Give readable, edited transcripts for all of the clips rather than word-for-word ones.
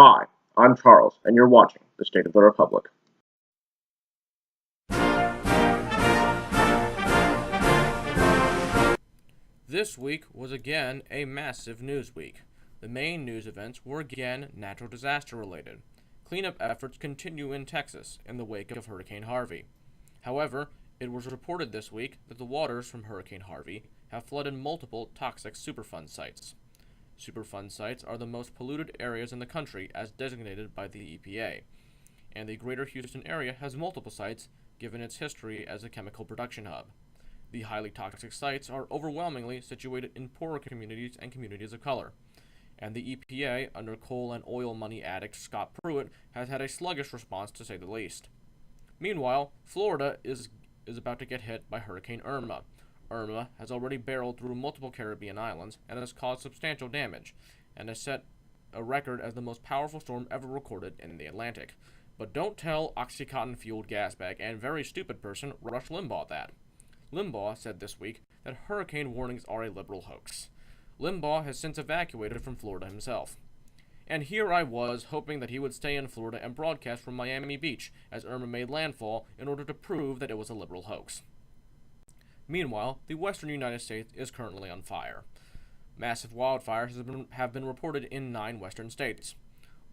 Hi, I'm Charles, and you're watching The State of the Republic. This week was again a massive news week. The main news events were again natural disaster related. Cleanup efforts continue in Texas in the wake of Hurricane Harvey. However, it was reported this week that the waters from Hurricane Harvey have flooded multiple toxic Superfund sites. Superfund sites are the most polluted areas in the country as designated by the EPA, and the greater Houston area has multiple sites given its history as a chemical production hub. The highly toxic sites are overwhelmingly situated in poorer communities and communities of color, and the EPA, under coal and oil money addict Scott Pruitt, has had a sluggish response to say the least. Meanwhile, Florida is about to get hit by Hurricane Irma. Irma has already barreled through multiple Caribbean islands and has caused substantial damage, and has set a record as the most powerful storm ever recorded in the Atlantic. But don't tell Oxycontin-fueled gasbag and very stupid person Rush Limbaugh that. Limbaugh said this week that hurricane warnings are a liberal hoax. Limbaugh has since evacuated from Florida himself. And here I was, hoping that he would stay in Florida and broadcast from Miami Beach as Irma made landfall in order to prove that it was a liberal hoax. Meanwhile, the western United States is currently on fire. Massive wildfires have been reported in 9 western states.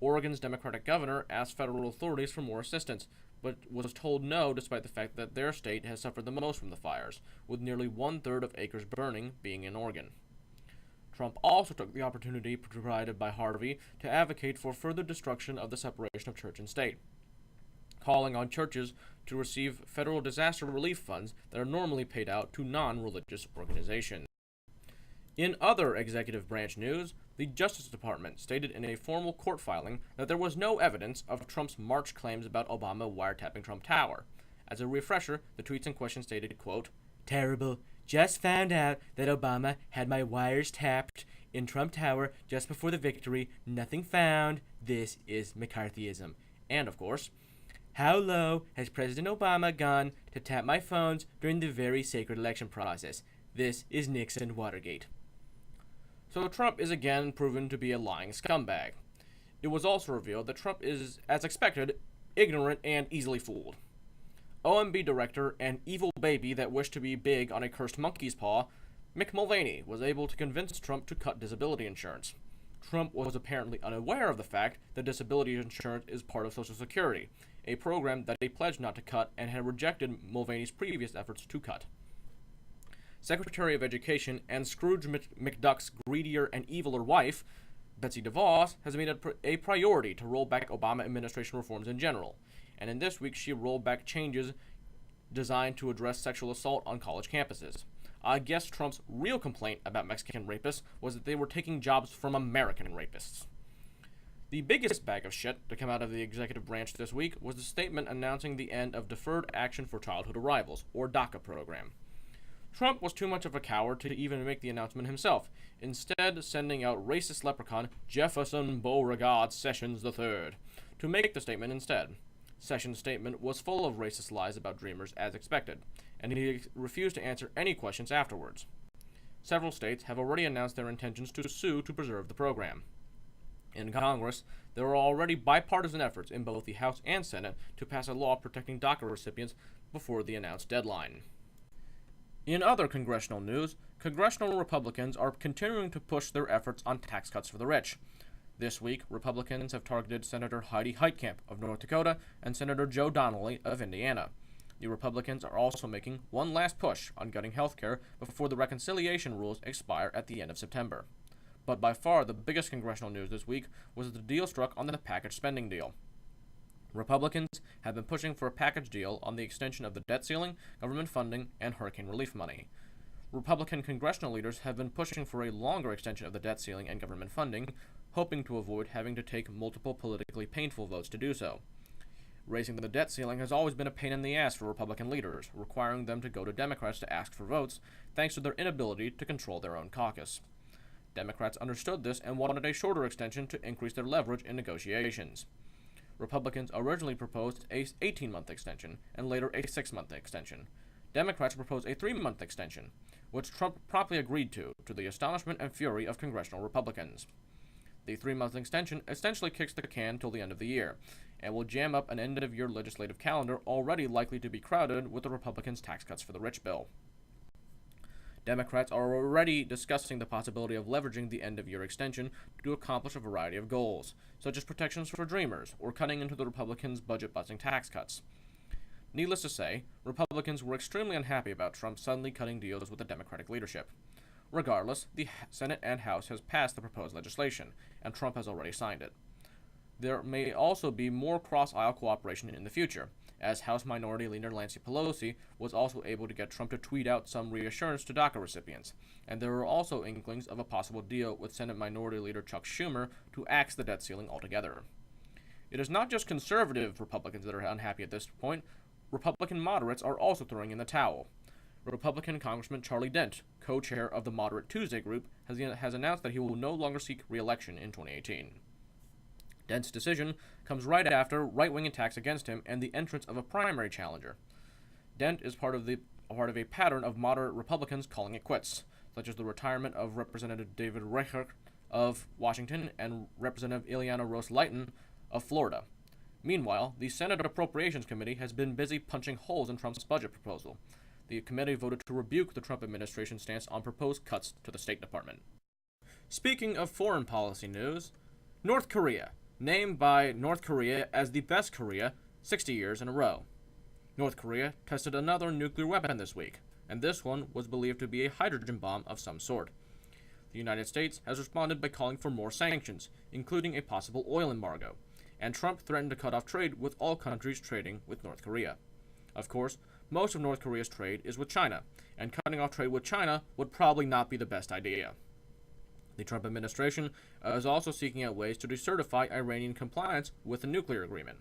Oregon's Democratic governor asked federal authorities for more assistance, but was told no despite the fact that their state has suffered the most from the fires, with nearly 1/3 of acres burning being in Oregon. Trump also took the opportunity provided by Harvey to advocate for further destruction of the separation of church and state, calling on churches to receive federal disaster relief funds that are normally paid out to non-religious organizations. In other executive branch news, the Justice Department stated in a formal court filing that there was no evidence of Trump's March claims about Obama wiretapping Trump Tower. As a refresher, the tweets in question stated, quote, "Terrible. Just found out that Obama had my wires tapped in Trump Tower just before the victory. Nothing found. This is McCarthyism." And, of course, "How low has President Obama gone to tap my phones during the very sacred election process? This is Nixon Watergate." So Trump is again proven to be a lying scumbag. It was also revealed that Trump is, as expected, ignorant and easily fooled. OMB director and evil baby that wished to be big on a cursed monkey's paw, Mick Mulvaney was able to convince Trump to cut disability insurance. Trump was apparently unaware of the fact that disability insurance is part of Social Security, a program that he pledged not to cut and had rejected Mulvaney's previous efforts to cut. Secretary of Education and Scrooge McDuck's greedier and eviler wife, Betsy DeVos, has made it a priority to roll back Obama administration reforms in general, and in this week she rolled back changes designed to address sexual assault on college campuses. I guess Trump's real complaint about Mexican rapists was that they were taking jobs from American rapists. The biggest bag of shit to come out of the executive branch this week was the statement announcing the end of Deferred Action for Childhood Arrivals, or DACA program. Trump was too much of a coward to even make the announcement himself, instead sending out racist leprechaun Jefferson Beauregard Sessions III to make the statement instead. Sessions' statement was full of racist lies about Dreamers as expected, and he refused to answer any questions afterwards. Several states have already announced their intentions to sue to preserve the program. In Congress, there are already bipartisan efforts in both the House and Senate to pass a law protecting DACA recipients before the announced deadline. In other congressional news, congressional Republicans are continuing to push their efforts on tax cuts for the rich. This week, Republicans have targeted Senator Heidi Heitkamp of North Dakota and Senator Joe Donnelly of Indiana. The Republicans are also making one last push on gutting health care before the reconciliation rules expire at the end of September. But by far the biggest congressional news this week was the deal struck on the package spending deal. Republicans have been pushing for a package deal on the extension of the debt ceiling, government funding, and hurricane relief money. Republican congressional leaders have been pushing for a longer extension of the debt ceiling and government funding, hoping to avoid having to take multiple politically painful votes to do so. Raising the debt ceiling has always been a pain in the ass for Republican leaders, requiring them to go to Democrats to ask for votes, thanks to their inability to control their own caucus. Democrats understood this and wanted a shorter extension to increase their leverage in negotiations. Republicans originally proposed a 18-month extension and later a 6-month extension. Democrats proposed a 3-month extension, which Trump promptly agreed to the astonishment and fury of congressional Republicans. The 3-month extension essentially kicks the can till the end of the year, and will jam up an end-of-year legislative calendar already likely to be crowded with the Republicans' tax cuts for the rich bill. Democrats are already discussing the possibility of leveraging the end-of-year extension to accomplish a variety of goals, such as protections for dreamers or cutting into the Republicans' budget-busting tax cuts. Needless to say, Republicans were extremely unhappy about Trump suddenly cutting deals with the Democratic leadership. Regardless, the Senate and House has passed the proposed legislation, and Trump has already signed it. There may also be more cross-aisle cooperation in the future, as House Minority Leader Nancy Pelosi was also able to get Trump to tweet out some reassurance to DACA recipients, and there are also inklings of a possible deal with Senate Minority Leader Chuck Schumer to axe the debt ceiling altogether. It is not just conservative Republicans that are unhappy at this point. Republican moderates are also throwing in the towel. Republican Congressman Charlie Dent, co-chair of the Moderate Tuesday group, has announced that he will no longer seek re-election in 2018. Dent's decision comes right after right-wing attacks against him and the entrance of a primary challenger. Dent is part of a pattern of moderate Republicans calling it quits, such as the retirement of Representative David Reichert of Washington and Representative Ileana Ros-Lehtinen of Florida. Meanwhile, the Senate Appropriations Committee has been busy punching holes in Trump's budget proposal. The committee voted to rebuke the Trump administration's stance on proposed cuts to the State Department. Speaking of foreign policy news, North Korea, named by North Korea as the best Korea 60 years in a row. North Korea tested another nuclear weapon this week, and this one was believed to be a hydrogen bomb of some sort. The United States has responded by calling for more sanctions, including a possible oil embargo, and Trump threatened to cut off trade with all countries trading with North Korea. Of course, most of North Korea's trade is with China, and cutting off trade with China would probably not be the best idea. The Trump administration is also seeking out ways to decertify Iranian compliance with the nuclear agreement.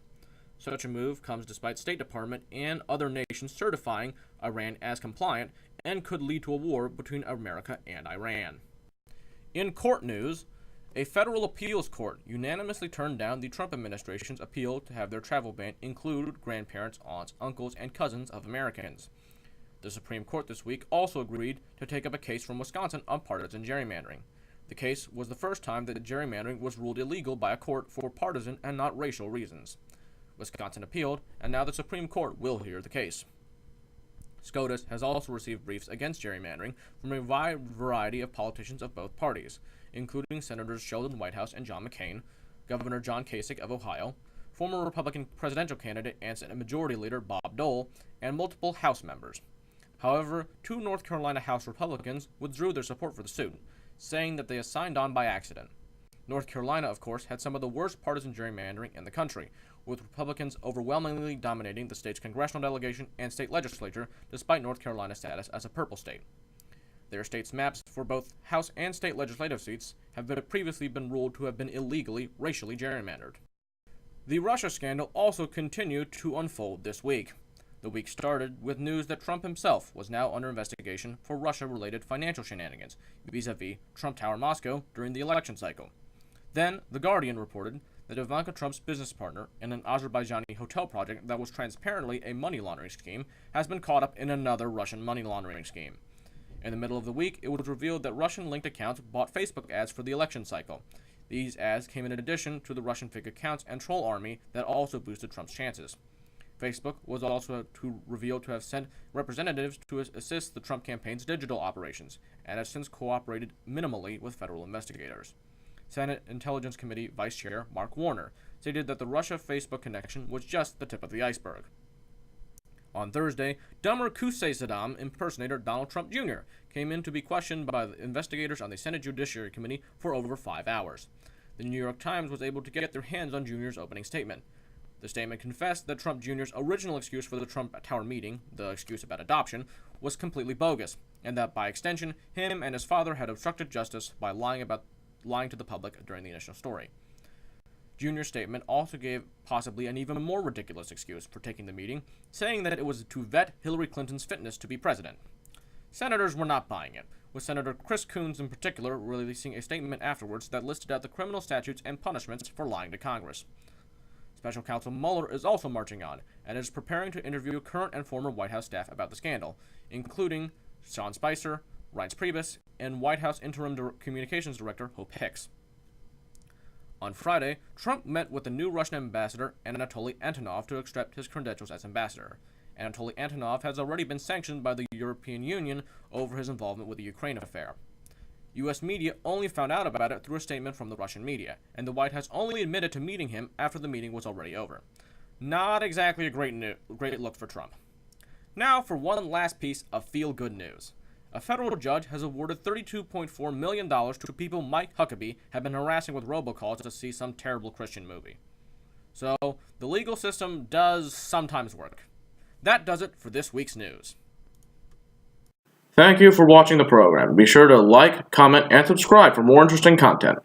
Such a move comes despite State Department and other nations certifying Iran as compliant and could lead to a war between America and Iran. In court news, a federal appeals court unanimously turned down the Trump administration's appeal to have their travel ban include grandparents, aunts, uncles, and cousins of Americans. The Supreme Court this week also agreed to take up a case from Wisconsin on partisan gerrymandering. The case was the first time that gerrymandering was ruled illegal by a court for partisan and not racial reasons. Wisconsin appealed, and now the Supreme Court will hear the case. SCOTUS has also received briefs against gerrymandering from a wide variety of politicians of both parties, including Senators Sheldon Whitehouse and John McCain, Governor John Kasich of Ohio, former Republican presidential candidate and Senate Majority Leader Bob Dole, and multiple House members. However, 2 North Carolina House Republicans withdrew their support for the suit, saying that they had signed on by accident. North Carolina, of course, had some of the worst partisan gerrymandering in the country, with Republicans overwhelmingly dominating the state's congressional delegation and state legislature, despite North Carolina's status as a purple state. Their state's maps for both House and state legislative seats have previously been ruled to have been illegally, racially gerrymandered. The Russia scandal also continued to unfold this week. The week started with news that Trump himself was now under investigation for Russia-related financial shenanigans vis-a-vis Trump Tower Moscow during the election cycle. Then, The Guardian reported that Ivanka Trump's business partner in an Azerbaijani hotel project that was transparently a money laundering scheme has been caught up in another Russian money laundering scheme. In the middle of the week, it was revealed that Russian-linked accounts bought Facebook ads for the election cycle. These ads came in addition to the Russian fake accounts and troll army that also boosted Trump's chances. Facebook was also revealed to have sent representatives to assist the Trump campaign's digital operations, and has since cooperated minimally with federal investigators. Senate Intelligence Committee Vice Chair Mark Warner stated that the Russia-Facebook connection was just the tip of the iceberg. On Thursday, Dummer Qusay Saddam impersonator Donald Trump Jr. came in to be questioned by the investigators on the Senate Judiciary Committee for over 5 hours. The New York Times was able to get their hands on Jr.'s opening statement. The statement confessed that Trump Jr.'s original excuse for the Trump Tower meeting, the excuse about adoption, was completely bogus, and that by extension, him and his father had obstructed justice by lying to the public during the initial story. Jr.'s statement also gave possibly an even more ridiculous excuse for taking the meeting, saying that it was to vet Hillary Clinton's fitness to be president. Senators were not buying it, with Senator Chris Coons in particular releasing a statement afterwards that listed out the criminal statutes and punishments for lying to Congress. Special Counsel Mueller is also marching on, and is preparing to interview current and former White House staff about the scandal, including Sean Spicer, Reince Priebus, and White House Interim Communications Director Hope Hicks. On Friday, Trump met with the new Russian ambassador Anatoly Antonov to accept his credentials as ambassador. Anatoly Antonov has already been sanctioned by the European Union over his involvement with the Ukraine affair. U.S. media only found out about it through a statement from the Russian media, and the White House only admitted to meeting him after the meeting was already over. Not exactly a great look for Trump. Now for one last piece of feel-good news. A federal judge has awarded $32.4 million to people Mike Huckabee had been harassing with robocalls to see some terrible Christian movie. So, the legal system does sometimes work. That does it for this week's news. Thank you for watching the program. Be sure to like, comment, and subscribe for more interesting content.